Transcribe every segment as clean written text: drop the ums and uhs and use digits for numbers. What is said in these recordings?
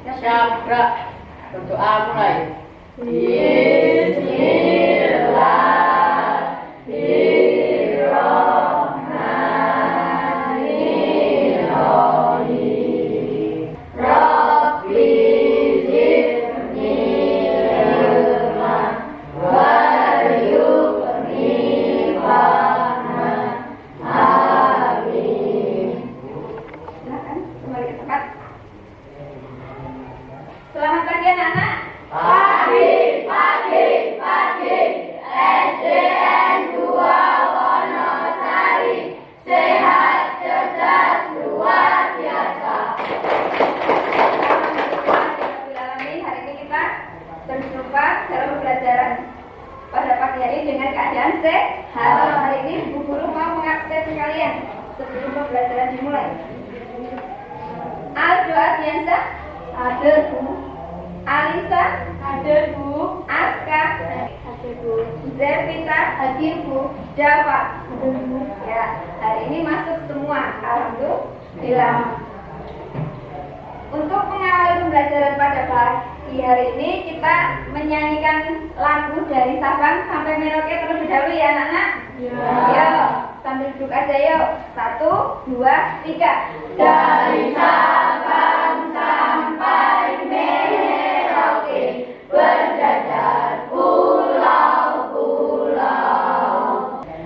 Syabra. Berdoa mulai. Bismillahirrahmanirrahim. Rabbi zidni ilma warzuqni fahma. Amin. Silakan kembali ke tempat. Selamat pagi anak-anak. Pagi. SDN 2 Wonosari. Sehat, cerdas, luar biasa. Alhamdulillah, hari ini kita berjumpa dalam pembelajaran pada pagi hari dengan keadaan sehat. Hari ini Bu Guru mau mengabsen kalian sebelum pembelajaran dimulai. Aldo Ardiansa, ada Bu. Alisa, ada Bu. Aska, ada Bu. Zevita, hadir Bu. Java, ada Bu. Ya, hari ini masuk semua. Alhamdulillah. Untuk mengawali pembelajaran pada pagi hari ini kita menyanyikan lagu dari Sabang sampai Merauke terlebih dahulu ya anak-anak. Ya. Sambil duduk aja yuk. 1, 2, 3. Dari Sabang sampai Merauke berjajar pulau-pulau,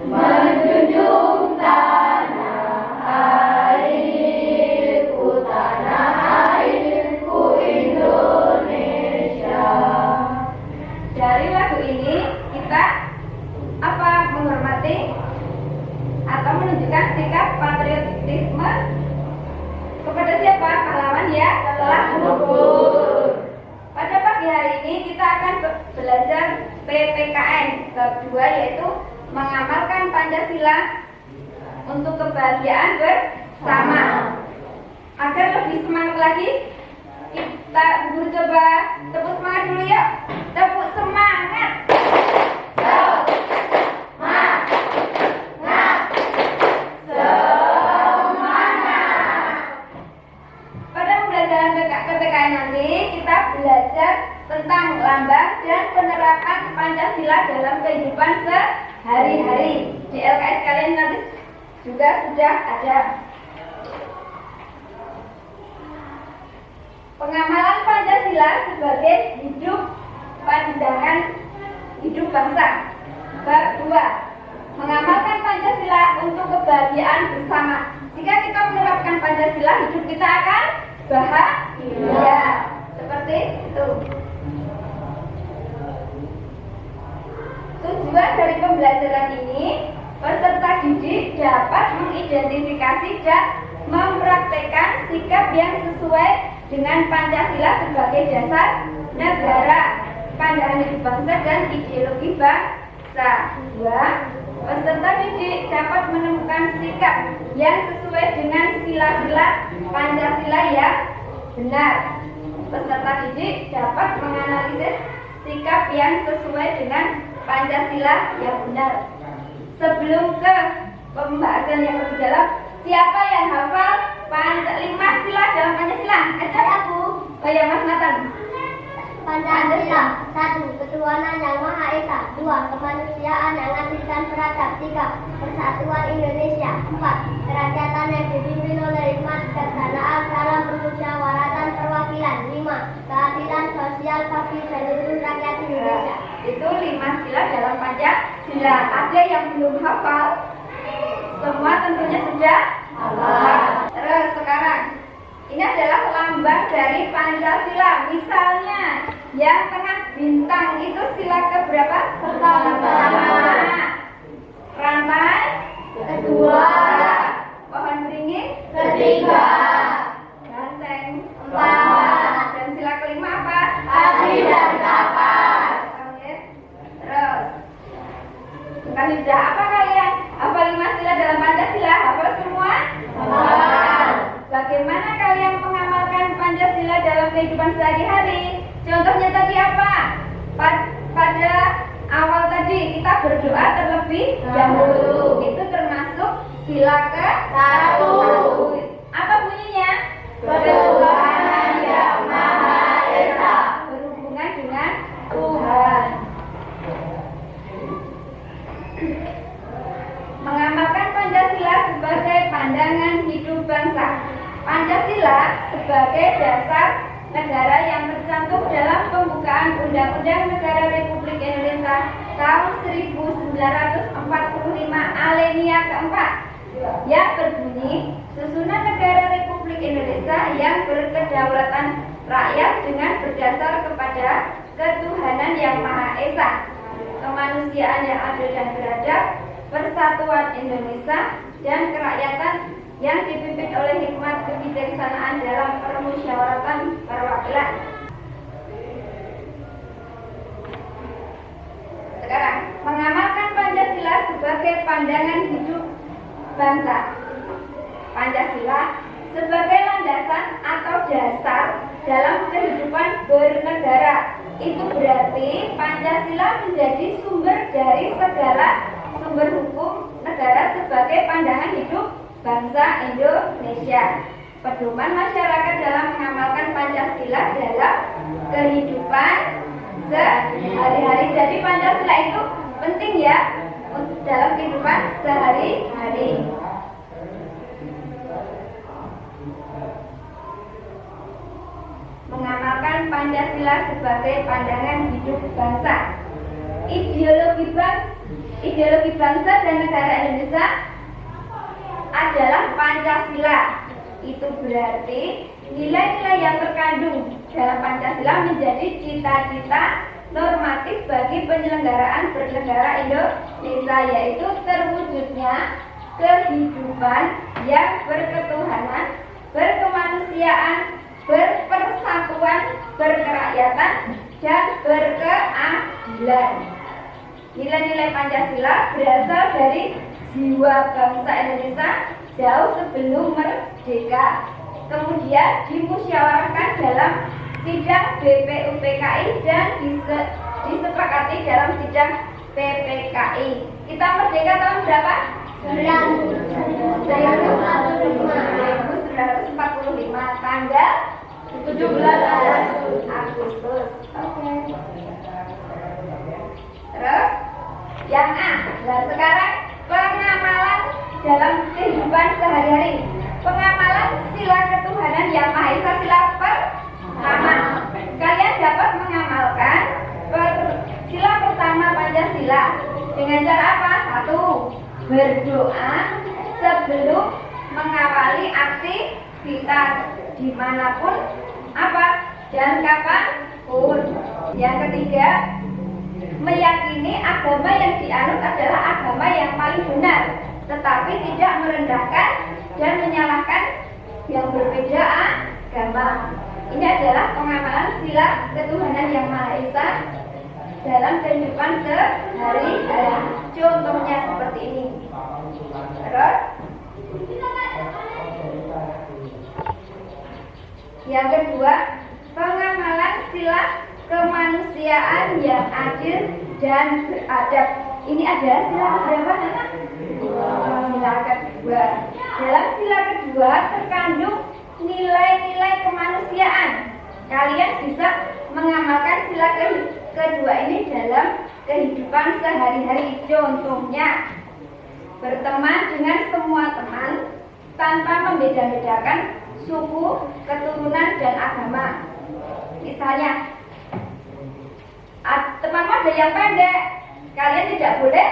menjunjung tanah airku Indonesia. Dari lagu ini kita menghormati atau menunjukkan sikap patriotisme kepada siapa? Pahlawan ya telah gugur. Pada pagi hari ini kita akan belajar PPKN kedua, yaitu mengamalkan Pancasila untuk kebahagiaan bersama. Agar lebih semangat lagi, kita guru coba tepuk semangat dulu ya. Tepuk semangat. PPKN nanti kita belajar tentang lambang dan penerapan Pancasila dalam kehidupan sehari-hari. Di LKS kalian nanti juga sudah ada. Pengamalan Pancasila sebagai pandangan hidup bangsa. Bab 2. Mengamalkan Pancasila untuk kebahagiaan bersama. Jika kita menerapkan Pancasila, hidup kita akan bahagia. Seperti itu. Tujuan dari pembelajaran ini, peserta didik dapat mengidentifikasi dan mempraktekkan sikap yang sesuai dengan Pancasila sebagai dasar negara, pandangan hidup bangsa dan ideologi bangsa. 2. Peserta didik dapat menemukan sikap yang sesuai dengan sila-sila Pancasila yang benar. Peserta didik dapat menganalisis sikap yang sesuai dengan Pancasila yang benar. Sebelum ke pembahasan yang lebih dalam, siapa yang hafal 5 sila dalam Pancasila? Ajar aku. Oh ya, Mas Nathan. Pancasila. 1. Ketuhanan yang Maha Esa. 2. Kemanusiaan yang adil dan beradab. 3. Persatuan Indonesia. 4. Kerakyatan yang dipimpin oleh hikmat kebijaksanaan dalam permusyawaratan perwakilan. 5. Keadilan sosial bagi seluruh rakyat Indonesia. Itu 5 sila dalam Pancasila. Ada yang belum hafal? Semua tentunya sudah hafal. Terus sekarang, ini adalah lambang dari Pancasila. Misalnya, yang tengah bintang itu sila keberapa? Pertama. Rantai kedua. Pohon beringin Ketiga. ganteng 4. Dan sila kelima apa? Api dan kapas. Oke. Terus sudah apa kalian? Hafal 5 sila dalam Pancasila? Hafal semua? Hafal. Bagaimana kalian mengamalkan Pancasila dalam kehidupan sehari-hari? Contohnya tadi apa? Pada awal tadi kita berdoa terlebih dahulu. Itu termasuk sila ke-1. Apa bunyinya? Ketuhanan yang Maha Mengamalkan Pancasila sebagai pandangan hidup bangsa. Pancasila sebagai dasar negara yang tercantum dalam pembukaan Undang-Undang Negara Republik Indonesia tahun 1945 alinea keempat yang berbunyi, susunan negara Republik Indonesia yang berkedaulatan rakyat dengan berdasar kepada ketuhanan yang Maha Esa, kemanusiaan yang adil dan beradab, persatuan Indonesia, dan kerakyatan yang dipimpin oleh hikmat kebijaksanaan dalam permusyawaratan perwakilan. Sekarang, mengamalkan Pancasila sebagai pandangan hidup bangsa. Pancasila sebagai landasan atau dasar dalam kehidupan bernegara. Itu berarti Pancasila menjadi sumber dari segala sumber hukum negara sebagai pandangan hidup bangsa Indonesia. Pedoman masyarakat dalam mengamalkan Pancasila dalam kehidupan sehari-hari. Jadi Pancasila itu penting ya dalam kehidupan sehari-hari. Mengamalkan Pancasila sebagai pandangan hidup bangsa. Ideologi bangsa dan negara Indonesia adalah Pancasila. Itu berarti nilai-nilai yang terkandung dalam Pancasila menjadi cita-cita normatif bagi penyelenggaraan bernegara Indonesia, yaitu terwujudnya kehidupan yang berketuhanan, berkemanusiaan, berpersatuan, berkerakyatan, dan berkeadilan. Nilai-nilai Pancasila berasal dari jiwa bangsa Indonesia jauh sebelum merdeka. Kemudian dimusyawarahkan dalam sidang BPUPKI dan disepakati dalam sidang PPKI. Kita merdeka tahun berapa? 1945, tanggal 17 Agustus. Oke. Terus yang A. Nah, sekarang pengamalan dalam kehidupan sehari-hari. Pengamalan sila ketuhanan yang Maha Esa, sila pertama. Kalian dapat mengamalkan sila pertama Pancasila dengan cara apa? 1. Berdoa sebelum mengawali aktivitas dimanapun apa dan kapanpun. Yang ketiga, meyakini agama yang dianut adalah agama yang paling benar, tetapi tidak merendahkan dan menyalahkan yang berbeda agama. Ini adalah pengamalan sila ketuhanan yang Maha Esa dalam kehidupan sehari-hari. Contohnya seperti ini. Terus yang kedua, pengamalan sila kemanusiaan yang adil dan beradab. Ini ada sila berapa? Sila kedua. Dalam sila kedua terkandung nilai-nilai kemanusiaan. Kalian bisa mengamalkan sila kedua ini dalam kehidupan sehari-hari. Contohnya, berteman dengan semua teman tanpa membeda-bedakan suku, keturunan, dan agama. Misalnya, temanmu ada yang pendek, kalian tidak boleh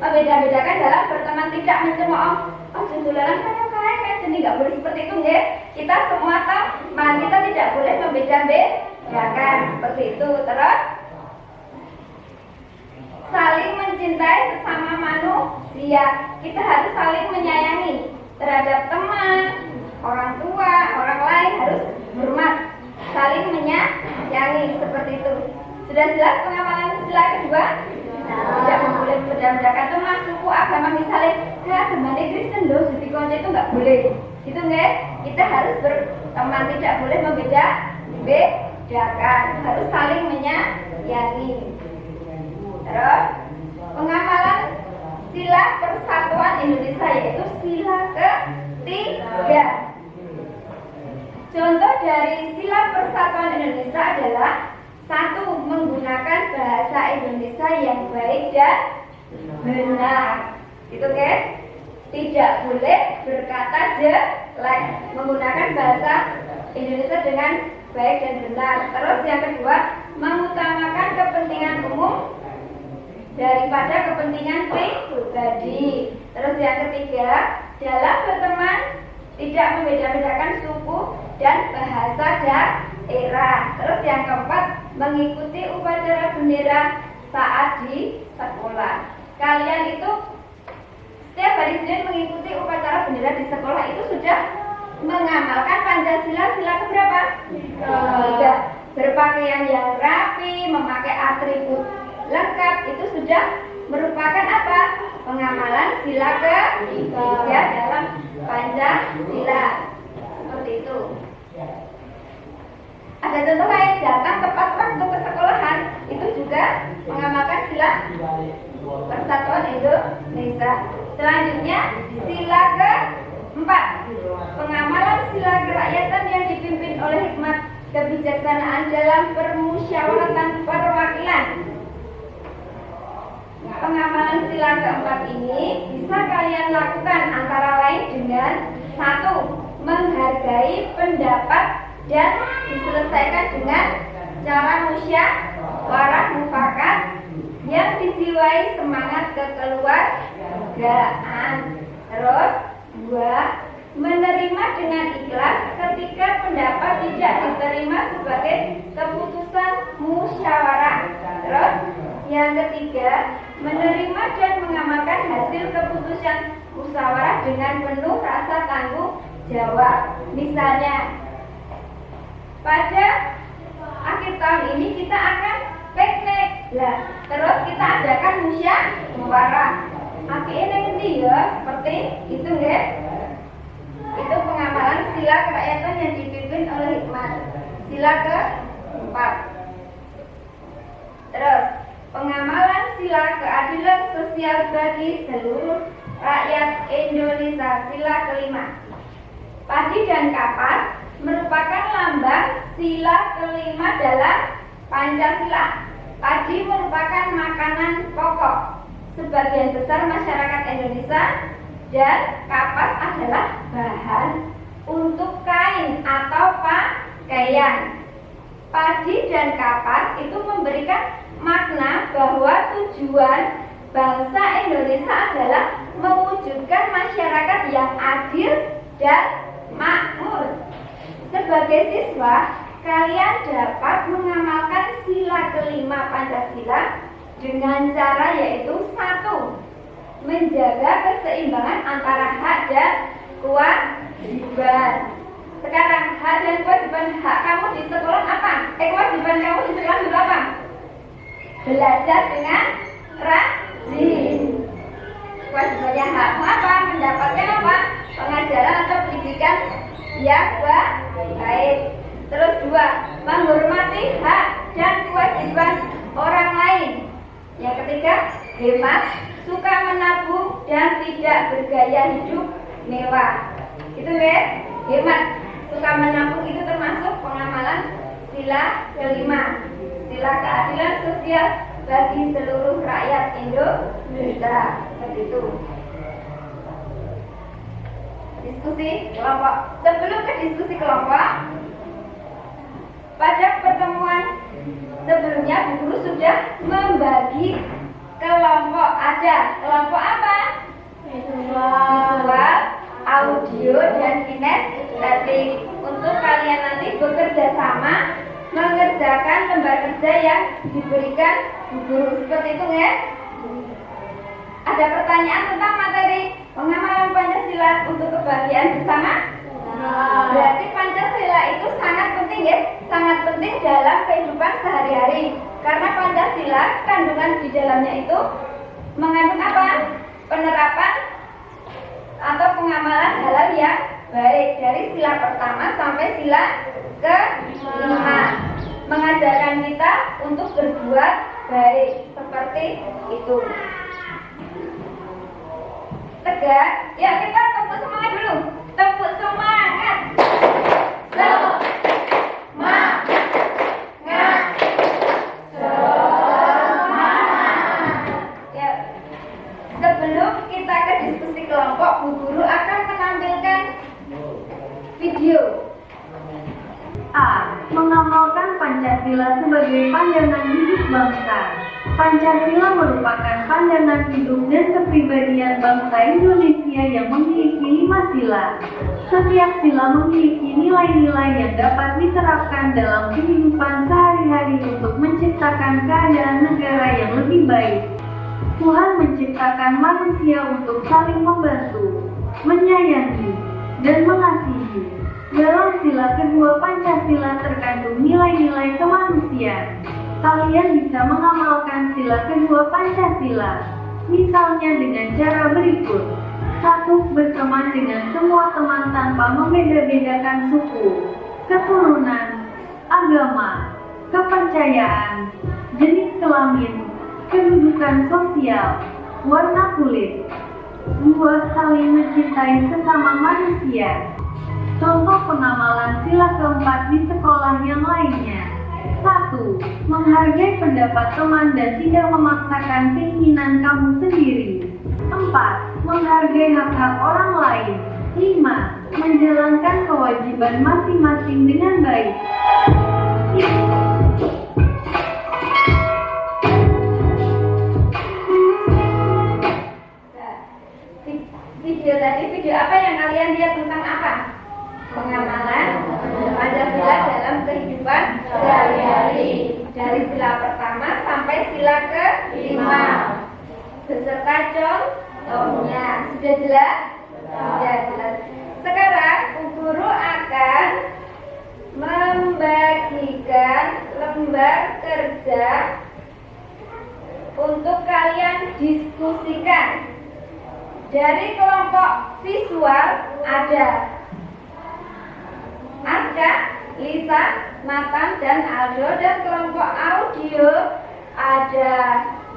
membeda-bedakan dalam berteman, tidak mencemooh. Oh, judularan kayak jadi nggak boleh seperti itu, nggih. Kita semua teman, kita tidak boleh membeda-bedakan seperti itu. Terus saling mencintai sesama manusia. Kita harus saling menyayangi terhadap teman, orang tua, orang lain, harus hormat, saling menyayangi seperti itu. Sudah jelas pengamalan sila kedua? Tidak boleh berbeda-bedakan teman, suku, agama. Misalnya agama Kristen loh, jadi konco itu nggak boleh. Gitu nggak? Kita harus berteman, tidak boleh membeda-bedakan, harus saling menyayangi. Terus pengamalan sila persatuan Indonesia, yaitu sila ketiga. Contoh dari sila persatuan Indonesia adalah 1. Menggunakan bahasa Indonesia yang baik dan benar. Itu kan? Tidak boleh berkata jelek, menggunakan bahasa Indonesia dengan baik dan benar. Terus yang kedua, mengutamakan kepentingan umum daripada kepentingan pribadi. Terus yang ketiga, dalam berteman tidak membeda-bedakan suku dan bahasa daerah. Terus yang keempat, mengikuti upacara bendera saat di sekolah. Kalian itu setiap hari Senin mengikuti upacara bendera di sekolah itu sudah mengamalkan Pancasila sila keberapa? 3. Berpakaian yang rapi, memakai atribut lengkap itu sudah merupakan apa? Pengamalan sila ke-3 dalam Pancasila. Seperti itu. Ada contoh lain, datang tepat waktu ke sekolahan itu juga mengamalkan sila Persatuan Indonesia. Selanjutnya sila ke-4, pengamalan sila kerakyatan yang dipimpin oleh hikmat kebijaksanaan dalam permusyawaratan perwakilan. Pengamalan sila ke-4 ini bisa kalian lakukan antara lain dengan 1. Menghargai pendapat dan diselesaikan dengan cara musyawarah mufakat yang dijiwai semangat kekeluargaan. Terus 2. Menerima dengan ikhlas ketika pendapat tidak diterima sebagai keputusan musyawarah. Terus yang ketiga, menerima dan mengamalkan hasil keputusan musyawarah dengan penuh rasa tanggung jawab. Misalnya, pada akhir tahun ini kita akan piknik. Terus kita adakan musyawarah. Akhirnya nanti ya seperti itu ya. Itu pengamalan sila kerakyatan yang dipimpin oleh hikmat. Sila ke-4. Terus pengamalan sila keadilan sosial bagi seluruh rakyat Indonesia. Sila ke-5. Padi dan kapas merupakan lambang sila ke-5 dalam Pancasila. Padi merupakan makanan pokok sebagian besar masyarakat Indonesia dan kapas adalah bahan untuk kain atau pakaian. Padi dan kapas itu memberikan makna bahwa tujuan bangsa Indonesia adalah mewujudkan masyarakat yang adil dan makmur. Sebagai siswa, kalian dapat mengamalkan sila ke-5 Pancasila dengan cara yaitu 1. Menjaga keseimbangan antara hak dan kewajiban. Sekarang hak dan kewajiban hak kamu di sekolah apa? Kewajiban kamu di sekolah itu apa? Belajar dengan rajin. Kewajibannya hakmu apa? Mendapatkan apa? Pengajaran atau pendidikan yang baik. Terus 2. Menghormati hak dan kewajiban orang lain. Yang ketiga, hemat, suka menabung dan tidak bergaya hidup mewah. Itu ya, hemat, suka menabung itu termasuk pengamalan sila ke-5. Sila keadilan sosial bagi seluruh rakyat Indonesia. Seperti itu. Diskusi kelompok. Sebelum ke diskusi kelompok, pada pertemuan sebelumnya Bu Guru sudah membagi kelompok. Ada kelompok apa? Visual, audio, dan kinestetik. Untuk kalian nanti bekerja sama mengerjakan lembar kerja yang diberikan Bu Guru. Seperti itu ya. Ada pertanyaan tentang materi pengamalan Pancasila untuk kebahagiaan bersama? Berarti Pancasila itu sangat penting ya, sangat penting dalam kehidupan sehari-hari. Karena Pancasila kandungan di dalamnya itu mengandung apa? Penerapan atau pengamalan halal yang baik dari sila pertama sampai sila ke-5. Mengajarkan kita untuk berbuat baik seperti itu. Tegak, ya kita tepuk semangat dulu. Tepuk semangat. Ya, sebelum kita ke diskusi kelompok, Bu Guru akan menampilkan video. A. Mengamalkan Pancasila sebagai pandangan hidup bangsa. Pancasila merupakan pandangan hidup dan kepribadian bangsa Indonesia yang memiliki 5 sila. Setiap sila memiliki nilai-nilai yang dapat diterapkan dalam kehidupan sehari-hari untuk menciptakan keadaan negara yang lebih baik. Tuhan menciptakan manusia untuk saling membantu, menyayangi, dan mengasihi. Dalam sila kedua Pancasila terkandung nilai-nilai kemanusiaan. Kalian bisa mengamalkan sila kedua Pancasila, misalnya dengan cara berikut. 1. Berteman dengan semua teman tanpa membeda-bedakan suku, keturunan, agama, kepercayaan, jenis kelamin, kedudukan sosial, warna kulit. 2. Saling mencintai sesama manusia. Contoh pengamalan sila keempat di sekolah yang lainnya. 1. Menghargai pendapat teman dan tidak memaksakan keinginan kamu sendiri. 4. Menghargai hak-hak orang lain. 5. Menjalankan kewajiban masing-masing dengan baik. Video apa yang kalian lihat tentang apa? Pengamalan Pancasila dalam kehidupan sehari-hari, dari sila pertama sampai sila ke-5 beserta contohnya. Sudah jelas? Sudah jelas. Sekarang Bu Guru akan membagikan lembar kerja untuk kalian diskusikan. Dari kelompok visual ada Aska, Lisa, Nathan, dan Aldo. Dan kelompok audio ada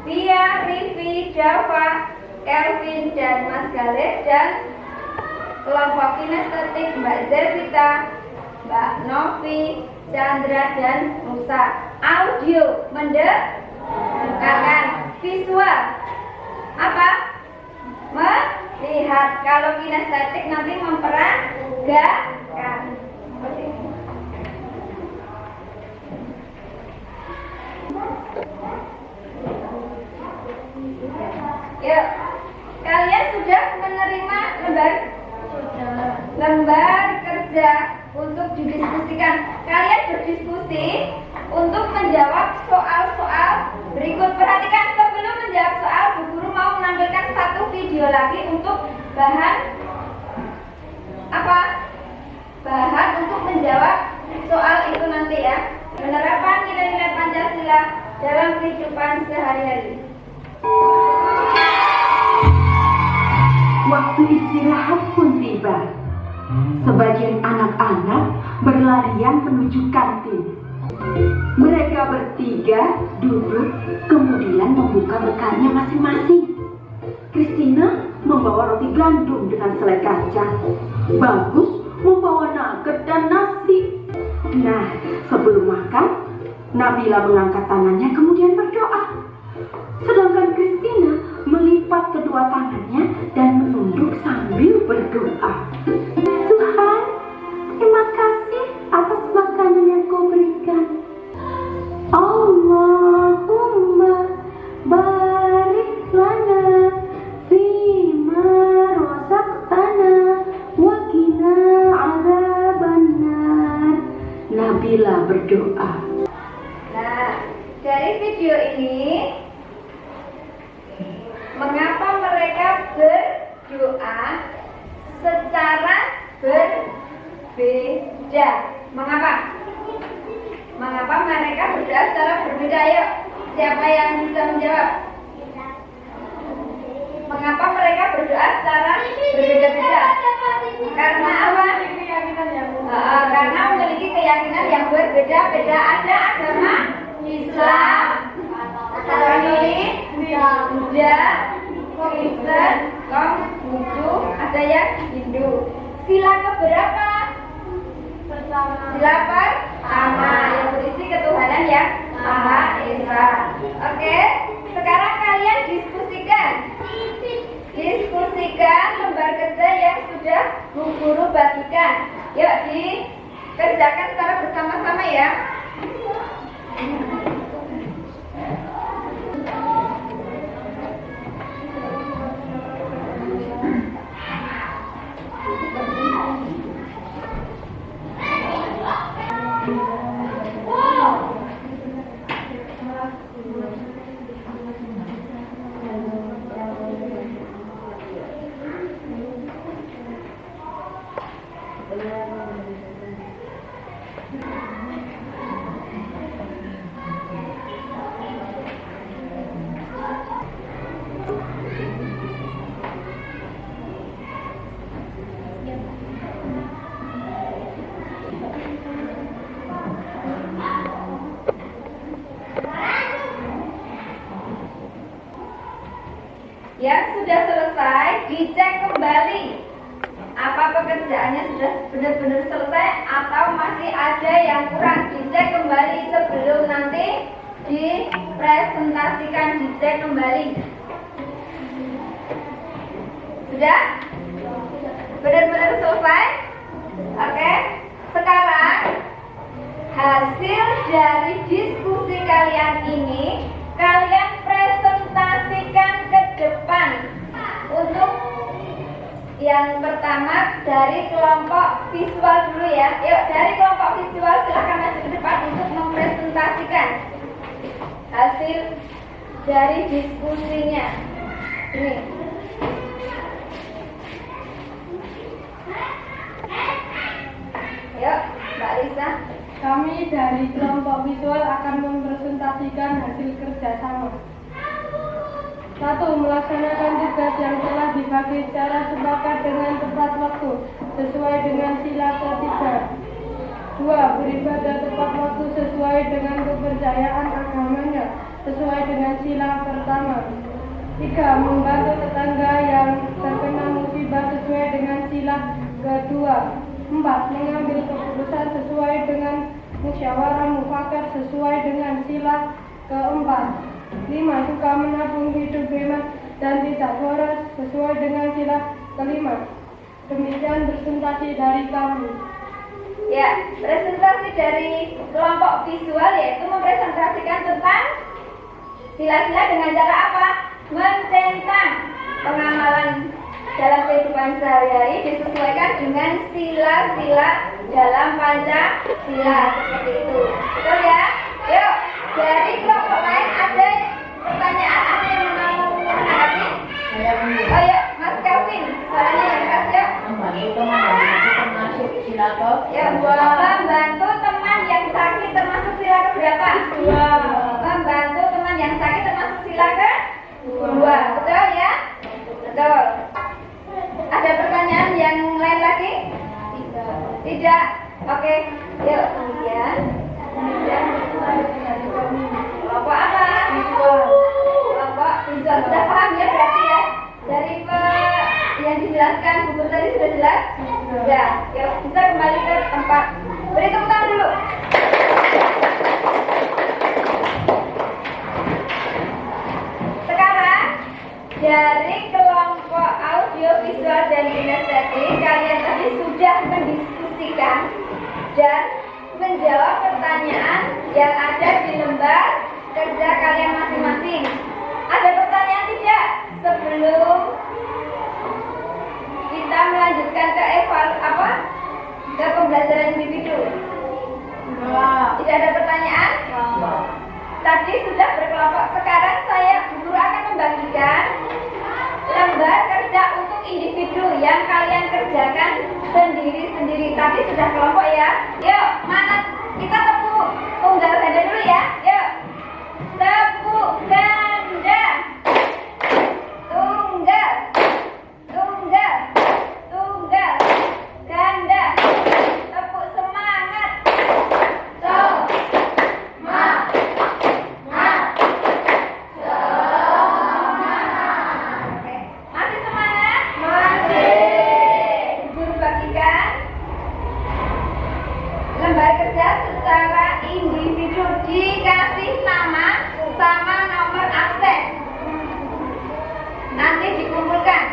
Tia, Rivi, Java, Kelvin, dan Mas Galih. Dan kelompok kinestetik Mbak Zervita, Mbak Novi, Chandra, dan Musa. Audio mendengarkan, visual apa? Melihat. Kalau kinestetik nanti memperagakan. Yuk, kalian sudah menerima lembar kerja untuk didiskusikan. Kalian berdiskusi untuk menjawab soal-soal berikut. Perhatikan, sebelum menjawab soal, Bu Guru mau menampilkan satu video lagi untuk bahan apa? Bahan untuk menjawab soal itu nanti ya. Penerapan nilai-nilai Pancasila dalam kehidupan sehari-hari. Waktu istirahat pun tiba. Sebagian anak-anak berlarian menuju kantin. Mereka bertiga duduk, kemudian membuka bekalnya masing-masing. Christina membawa roti gandum dengan selai kacang. Bagus membawa nugget dan nasi. Nah, sebelum makan, Nabila mengangkat tangannya kemudian berdoa. Sedangkan Christina melipat kedua tangannya dan menunduk sambil berdoa. Tuhan, terima kasih atas makanan yang kau berikan. Allahumma barik lana fima razaqtana wa qina adzabannar. Nabila berdoa. Nah, dari video ini, mengapa mereka berdoa secara berbeda? Mengapa? Mengapa mereka berdoa secara berbeda? Ayo, siapa yang bisa menjawab? Mengapa mereka berdoa secara berbeda-beda? Karena apa? Karena memiliki keyakinan yang berbeda-beda. Ada agama Islam, Katolik, Buddha, Kristen, Konghucu, ada yang Hindu. Sila keberapa? Sila pertama, yang berisi ketuhanan yang Maha Esa. Oke, sekarang kalian diskusikan. sudah Bu Guru bagikan. Yuk dikerjakan secara bersama-sama ya. Yang sudah selesai dicek kembali apa pekerjaannya sudah benar-benar selesai atau masih ada yang kurang. Dicek kembali sebelum nanti dipresentasikan, dicek kembali. Sudah? Benar-benar selesai? Oke. Sekarang hasil dari diskusi kalian ini kalian presentasikan ke depan. Untuk yang pertama dari kelompok visual dulu ya. Yuk, dari kelompok visual silahkan maju ke depan untuk mempresentasikan hasil dari diskusinya. Ini. Yuk, Mbak Lisa. Kami dari kelompok visual akan mempresentasikan hasil kerjasama. 1. Melaksanakan tugas yang telah dibagi secara sepakat dengan tepat waktu sesuai dengan sila ketiga. 2. Beribadah tepat waktu sesuai dengan kepercayaan agamanya sesuai dengan sila pertama. 3. Membantu tetangga yang terkena musibah sesuai dengan sila kedua. 4. Mengambil keputusan sesuai dengan musyawarah mufakat sesuai dengan sila keempat. 5. Suka menabung hidup hemat dan tidak boros sesuai dengan sila kelima. Demikian presentasi dari kami. Ya, presentasi dari kelompok visual yaitu mempresentasikan tentang sila-sila dengan cara apa? Mencentang pengamalan dalam kehidupan sehari-hari disesuaikan dengan sila-sila dalam Pancasila seperti itu. Betul ya? Yuk, dari kelompok lain ada pertanyaan apa yang mau menanggapi? Oh ya, Mas Kelvin, suaranya yang keras ya. Ya, membantu teman yang sakit termasuk sila keberapa? 2. Membantu teman yang sakit termasuk sila kedua. Betul ya? Betul. Ada pertanyaan yang lain lagi? Tidak. Oke. Yuk, kemudian kelompok apa? Kelompok visual. Sudah paham ya berarti ya? Dari yang dijelaskan buku tadi sudah jelas? Sudah. Yuk, bisa kembali ke tempat. Beri tepuk tangan dulu. Sekarang dari kelompok audio, visual, dan kinestetik, kalian tadi sudah mendiskusikan dan menjawab pertanyaan yang ada di lembar kerja kalian masing-masing. Ada pertanyaan tidak sebelum kita melanjutkan ke ke pembelajaran individu? Tidak ada pertanyaan? Tadi sudah berkelompok. Sekarang saya guru akan membagikan lembar kerja untuk individu yang kalian kerjakan sendiri-sendiri. Tadi sudah kelompok ya. Yuk, mana kita tepuk tunggal ganda dulu ya. Yuk, tepuk ganda. Tunggal, tunggal, tunggal, ganda. Tepuk semangat. Masih semangat? Masih. Guru bagikan lembar kerja secara individu, dikasih nama sama nomor absen. Nanti dikumpulkan.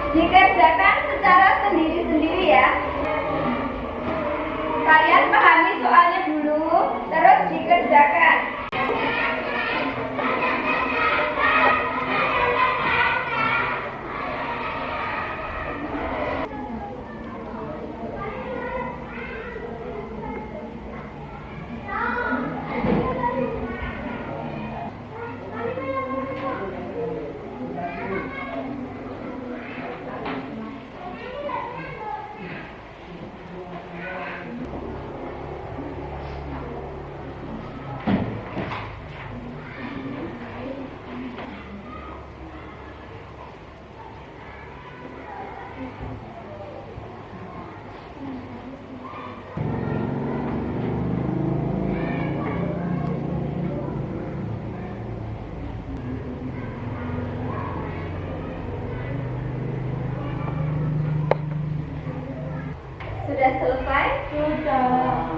Dikerjakan secara sendiri-sendiri ya. Kalian pahami soalnya dulu, terus dikerjakan. Sudah selesai? Sudah.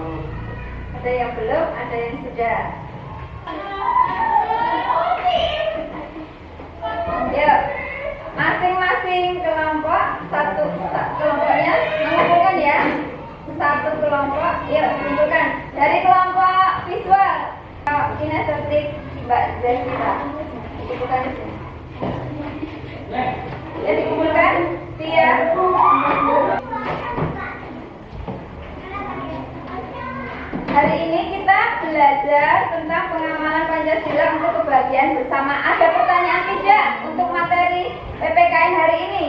Ada yang belum, ada yang sudah. Yuk, masing-masing kelompok kelompoknya mengumpulkan ya. Satu kelompok, yuk kumpulkan. Dari kelompok visual, kinestetik Mbak Zahira, dikumpulkan di sini. Ya dikumpulkan, Tia. Hari ini kita belajar tentang pengamalan Pancasila untuk kebahagiaan bersama. Ada pertanyaan tidak untuk materi PPKN hari ini?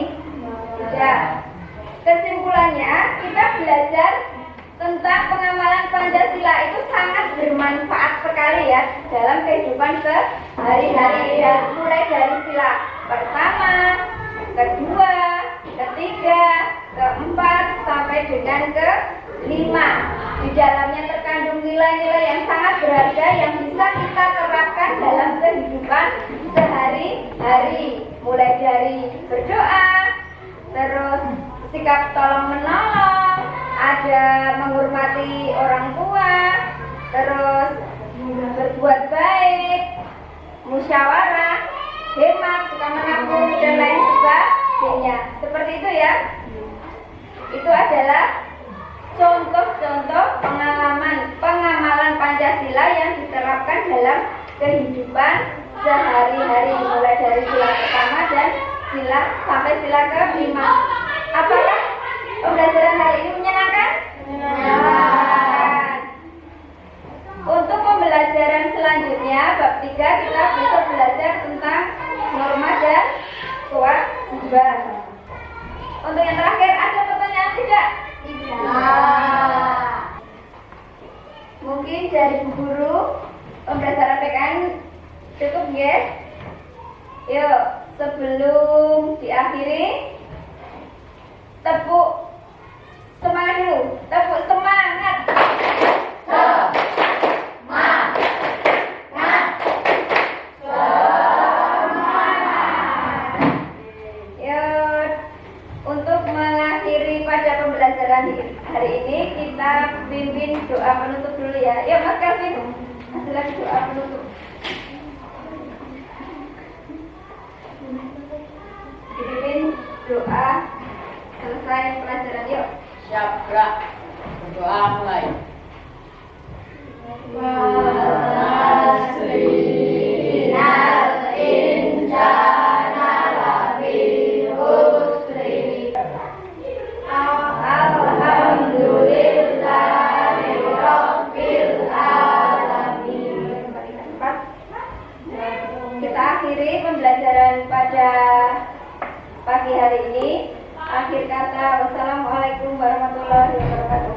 Tidak. Kesimpulannya, kita belajar tentang pengamalan Pancasila itu sangat bermanfaat sekali ya dalam kehidupan sehari-hari ya. Mulai dari sila pertama, kedua, ketiga, keempat, sampai dengan kelima. Di dalamnya terkandung nilai-nilai yang sangat berharga yang bisa kita terapkan dalam kehidupan sehari-hari. Mulai dari berdoa, terus sikap tolong menolong, ada menghormati orang tua, terus berbuat baik, musyawarah, hemat, suka menabung, dan lain sebagainya. Seperti itu ya. Itu adalah contoh-contoh pengamalan Pancasila yang diterapkan dalam kehidupan sehari-hari, mulai dari sila pertama dan sampai sila kelima. Apakah pembelajaran hari ini menyenangkan? Menyenangkan. Untuk pembelajaran selanjutnya bab 3 kita bisa belajar tentang norma dan kewajiban. Untuk yang terakhir ada pertanyaan tidak? Mungkin dari Bu Guru pembelajaran PKN cukup ya? Yuk, sebelum diakhiri tepuk semangat dulu. Tepuk semangat. Hari ini kita pimpin doa penutup dulu ya. Yuk Mas Kelvin, ada lagi doa penutup. Dipimpin doa selesai pelajaran. Yuk. Siap, gerak. Berdoa mulai. Kita akhiri pembelajaran pada pagi hari ini. Akhir kata, wassalamualaikum warahmatullahi wabarakatuh.